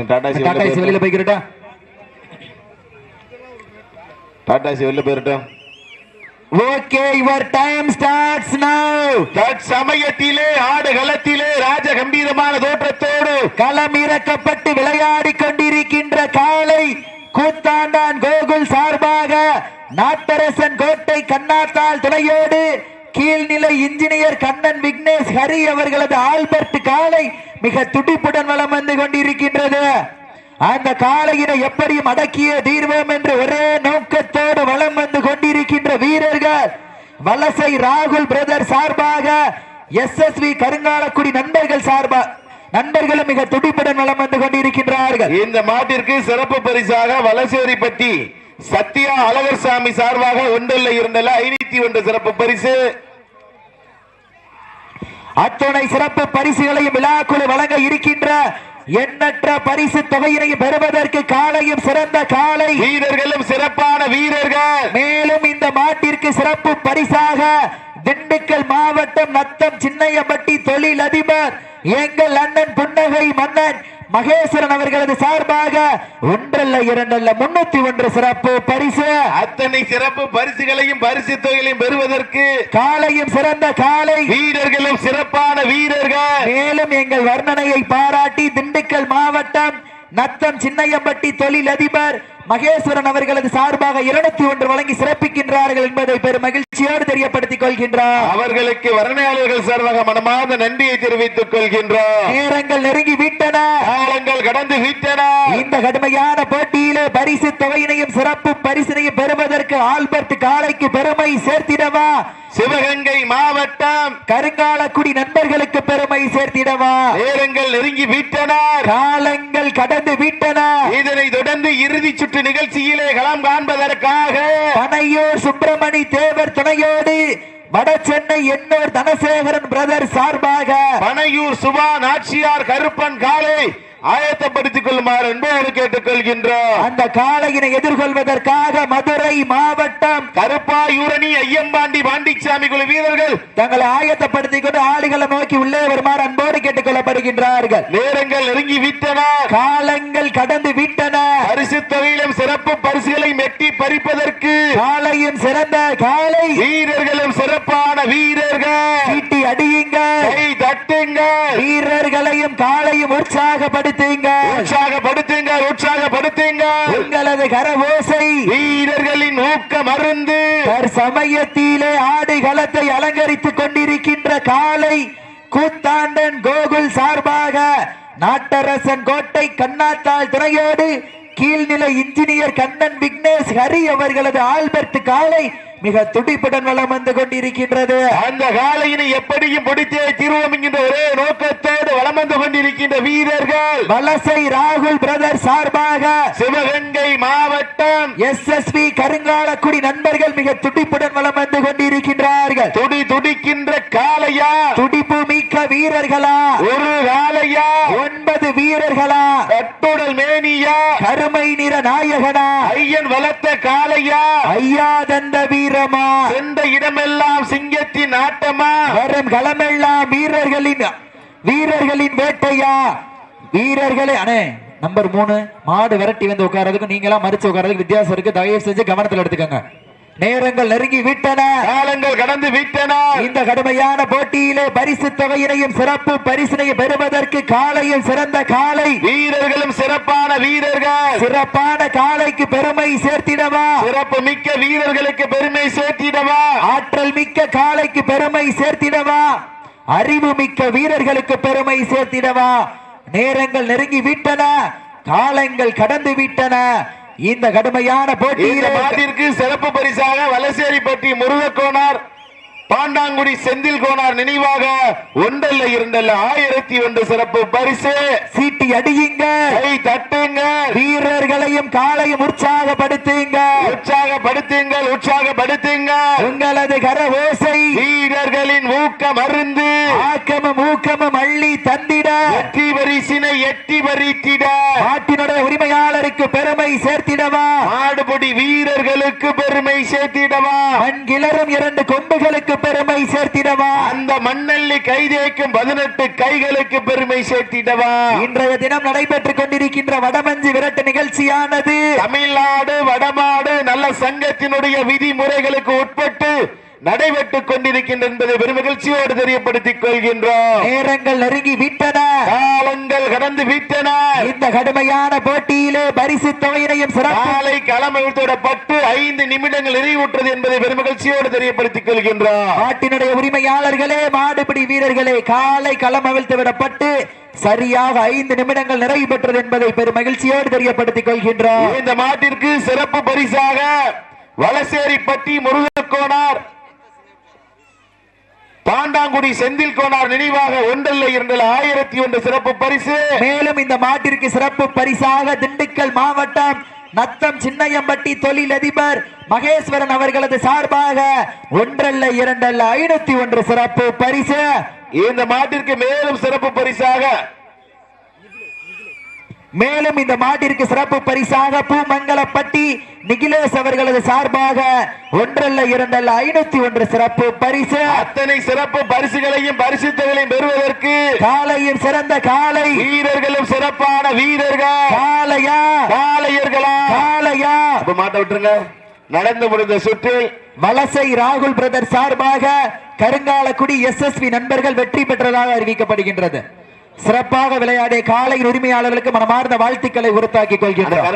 டாடா வெளியில போய்க்கிறட்டா, டாடா வெளியில போயிட்டோம். ஓகே, யுவர் டைம் ஸ்டார்ட்ஸ் நவ. தற்சமயத்திலே ஆடுகளத்திலே ராஜ கம்பீரமான தோற்றத்தோடு களம் இறக்கப்பட்டு விளையாடி கொண்டிருக்கின்ற காலை கூத்தாண்டான் கோகுல் சார்பாக நாட்டரசன் கோட்டை கண்ணாத்தாள் துணையோடு கீழ்நிலை இன்ஜினியர் கண்ணன் விக்னேஷ் ஹரி அவர்களது ஆல்பர்ட் காலை மிக துடிப்புடன் வலம் வந்து கொண்டிருக்கின்றது. அந்த காளையினை எப்படியும் அடக்கிய தீர்வோம் என்று ஒரே நோக்கத்தோடு வலம் வந்து கொண்டிருக்கின்ற வீரர்கள் வலசை ராகுல் பிரதர் சார்பாக SSV கருங்காலக்குடி நண்பர்களும் மிக துடிப்புடன் வலம் வந்து கொண்டிருக்கின்றார்கள். இந்த மாட்டிற்கு சிறப்பு பரிசாக வலசேரிப்பட்டி சத்யா அழகர்சாமி சார்பாக 501 சிறப்பு பரிசு. அத்துணை சிறப்பு பரிசுகளையும் விழாக்குழு வழங்க இருக்கின்ற எண்ணற்ற பரிசு தொகையினையும் பெறுவதற்கு காலையும் சிறந்த காலை வீரர்களும் சிறப்பான வீரர்கள். மேலும் இந்த மாட்டிற்கு சிறப்பு பரிசாக திண்டுக்கல் மாவட்டம் நத்தம் சின்னையம்பட்டி தொழில் அதிபர் எங்கள் அண்ணன் புன்னகை மன்னன் மகேஸ்வரன் அவர்களது சார்பாக 301 சிறப்பு பரிசு. அத்தனை சிறப்பு பரிசுகளையும் பரிசு தொகைகளையும் பெறுவதற்கு காலையும் சிறந்த காலை வீரர்களும் சிறப்பான வீரர்கள். மேலும் எங்கள் வர்ணனையை பாராட்டி திண்டுக்கல் மாவட்டம் நத்தம் சின்னையம்பட்டி தொழில் அதிபர் மகேஸ்வரன் அவர்களது சார்பாக 201 வழங்கி சிறப்பிக்கின்றார்கள் என்பதை பெரும் மகிழ்ச்சியோடு தெரியப்படுத்திக் கொள்கின்றார். அவர்களுக்கு வர்ணனையாளர்கள் சார்பாக மனமார்ந்த நன்றியை தெரிவித்துக் கொள்கின்றார். நேரங்கள் நெருங்கி விட்டன, காலங்கள் கடந்து விட்டன. இந்த கடுமையான போட்டியிலே பரிசு தொகையினையும் சிறப்பு பரிசினையும் பெறுவதற்கு ஆல்பர்ட் காளைக்கு பெருமை சேர்த்திடவா, சிவகங்கை மாவட்டம் கருங்காலக்குடி நண்பர்களுக்கு பெருமை சேர்த்திடவா. நேரங்கள் நெருங்கி விட்டன, காலங்கள் கடந்து விட்டன. இதனை தொடர்ந்து இறுதி சுற்று நிகழ்ச்சியிலே களம் காண்பதற்காக பனையூர் சுப்பிரமணி தேவர் துணையோடு வட சென்னை எண்ணூர் தனசேகரன் பிரதர் சார்பாக பனையூர் சுபா நாச்சியார் கருப்பன் காலை ஆயத்தப்படுத்திக் கொள்ளுமாறு என்பதை கேட்டுக் கொள்கின்றோம். அந்த காளையினை எதிர்கொள்வதற்காக மதுரை மாவட்டம் கருப்பாயூரணி ஐயம்பாண்டி பாண்டிச்சாமி குழு வீரர்கள் தங்களை ஆயத்தப்படுத்திக் கொண்டு ஆடுகளை நோக்கி உள்ளே வருமாறு அன்போடு கேட்டுக் கொள்ளப்படுகின்றார்கள். நேரங்கள் நெருங்கி விட்டன, காலங்கள் கடந்து விட்டன. பரிசு தொகையிலும் சிறப்பு பரிசுகளை மெட்டி பறிப்பதற்கு காளையும் சிறந்த காளை வீரர்களும் சிறப்பான வீரர்கள். சீட்டி அடியுங்க, கை தட்டுங்க, வீரர்களையும் காளையும் உற்சாகப்படுத்த உற்சாகப்படுத்துங்க. உங்களது கரவோசை வீரர்களின் ஊக்க மருந்து. சமயத்திலே ஆடுகளத்தை அலங்கரித்துக் கொண்டிருக்கின்ற காலை கூத்தாண்டன் கோகுல் சார்பாக நாட்டரசன் கோட்டை கண்ணாத்தாள் துணையோடு கீழ்நிலை இன்ஜினியர் கண்ணன் விக்னேஷ் ஹரி அவர்களது ஆல்பர்ட் காலை மிக துடிப்புடன் வலம் வந்து கொண்டிருக்கின்றது. அந்த காலையினை எப்படியும் பிடித்தே தீர்வோம் என்கின்ற ஒரே நோக்கத்தோடு வலம் வந்து கொண்டிருக்கின்ற வீரர்கள் வலசை ராகுல் பிரதர் சார்பாக சிவகங்கை மாவட்டம் SSV கருங்காலக்குடி நண்பர்கள் மிக துடிப்புடன் வலம் வந்து கொண்டிருக்கின்றார்கள். துடிக்கின்ற காளையா, துடிப்பு மிக்க வீரர்களா, ஒரு காளையா, 9 வீரர்களா, கட்டுடல் மேனியா, கருமை நிற நாயகனா, ஐயன் வளர்த்த காளையா, ஐயா தந்த வீரமா, சென்ற இடமெல்லாம் சிங்கத்தின் ஆட்டமா, வரும் களமெல்லாம் வீரர்களின் வேட்டையா. வீரர்களே அண்ணே நம்பர் 3 மாடு விரட்டி வந்து உட்கார்றதுக்கு நீங்களா மறிச்சு உட்கார்றதுக்கு வித்தியாசம் இருக்கு. தயவு செஞ்சு கவனத்தில் எடுத்துக்கோங்க. நேரங்கள் நெருங்கி விட்டன, காலங்கள் கடந்து விட்டன. இந்த கடுமையான போட்டியிலே பரிசு தொகையினையும் சிறப்பு பரிசினையும் பெறுவதற்கு காளையும் சிறந்த காளை வீரர்களும் சிறப்பான வீரர்கள். சிறப்பான காளைக்கு பெருமை சேர்த்திடவா, சிறப்பு மிக்க வீரர்களுக்கு பெருமை சேர்த்திடவா, ஆற்றல் மிக்க காளைக்கு பெருமை சேர்த்திடவா, அறிவு மிக்க வீரர்களுக்கு பெருமை சேர்த்திடவா. நேரங்கள் நெருங்கி விட்டன, காலங்கள் கடந்து விட்டன. இந்த கடுமையான போட்டியிற்கு சிறப்பு பரிசாக வலசேரிப்பட்டி முருகக்கோனார் பாண்டாங்குடி செந்தில் கோனார் நினைவாக 101 சிறப்பு பரிசு. சீட்டி அடியுங்க, கை தட்டுங்க, வீரர்களையும் காலையும் உற்சாகப்படுத்துங்க. உங்களது கர ஓசை வீரர்களின் ஊக்க மருந்து. ஆக்கமும் ஊக்கமும் அள்ளி தந்திட, வெற்றி பரிசினை எட்டி பறித்திட, நாட்டினுடைய உரிமையாளருக்கு பெருமை சேர்த்திடவா, மாடுபடி வீரர்களுக்கு பெருமை சேர்த்திடவா, மண்கிளரும் 2 கொம்புகளுக்கு பெருமை சேர்த்திடவா, அந்த மண்ணல்லி கைதேக்கும் 18 கைகளுக்கு பெருமை சேர்த்திடவா. இன்றைய தினம் நடைபெற்றுக் கொண்டிருக்கின்ற வடமஞ்சு விரட்டு நிகழ்ச்சியானது தமிழ்நாடு வடமாடு நல்ல சங்கத்தினுடைய விதிமுறைகளுக்கு உட்பட்டு நடைபெற்றுக் கொண்டிருக்கின்ற என்பதை பெருமகிழ்ச்சியோடு தெரியப்படுத்திக் கொள்கின்றோம். நேரங்கள் நெருங்கி விட்டன, காலங்கள் கடந்து விட்டன. இந்த கடுமையான போட்டியிலே பரிசு தொகையினையும் காலை களமிழ்த்திடப்பட்டு 5 நிமிடங்கள் நிறைவுற்றது என்பதை பெருமகிழ்ச்சியோடு தெரியப்படுத்திக் கொள்கின்றோம். நாட்டினுடைய உரிமையாளர்களே, மாடுபிடி வீரர்களே, காலை களமவிழ்த்து விடப்பட்டு சரியாக 5 நிமிடங்கள் நிறைவு பெற்றது என்பதை பெருமகிழ்ச்சியோடு தெரியப்படுத்திக் கொள்கின்றோம். இந்த மாட்டிற்கு சிறப்பு பரிசாக வலசேரிப்பட்டி முருகக்கோனார் பாண்டாங்குடி செந்தில் கோனார் நினைவாக 1,2,1001 சிறப்பு பரிசு. மேலும் இந்த மாட்டிற்கு சிறப்பு பரிசாக திண்டுக்கல் மாவட்டம் நத்தம் சின்னையம்பட்டி தொழிலதிபர் மகேஸ்வரன் அவர்களது சார்பாக 1,2,501 சிறப்பு பரிசு. இந்த மாட்டிற்கு மேலும் சிறப்பு பரிசாக பூமங்கலப்பட்டி நிகிலேஷ் அவர்களது சார்பாக 1,2,501 சிறப்பு பரிசு. அத்தனை சிறப்பு பரிசுகளையும் பரிசுத்தங்களையும் பெறுவதற்கு காலையும் சிறந்த காலை வீரர்களும் சிறப்பான வீரர்கள். காளையா காளையர்களா காளையா மாட்ட விட்டுருங்க. நடந்து முடிந்த சுற்றில் வலசை ராகுல் பிரதர் சார்பாக கருங்காலக்குடி SSV நண்பர்கள் வெற்றி பெற்றதாக அறிவிக்கப்படுகின்றது. சிறப்பாக விளையாடிய காளையின் உரிமையாளர்களுக்கு மனமார்ந்த வாழ்த்துக்களை உறுத்தாக்கிக் கொள்கின்றனர்.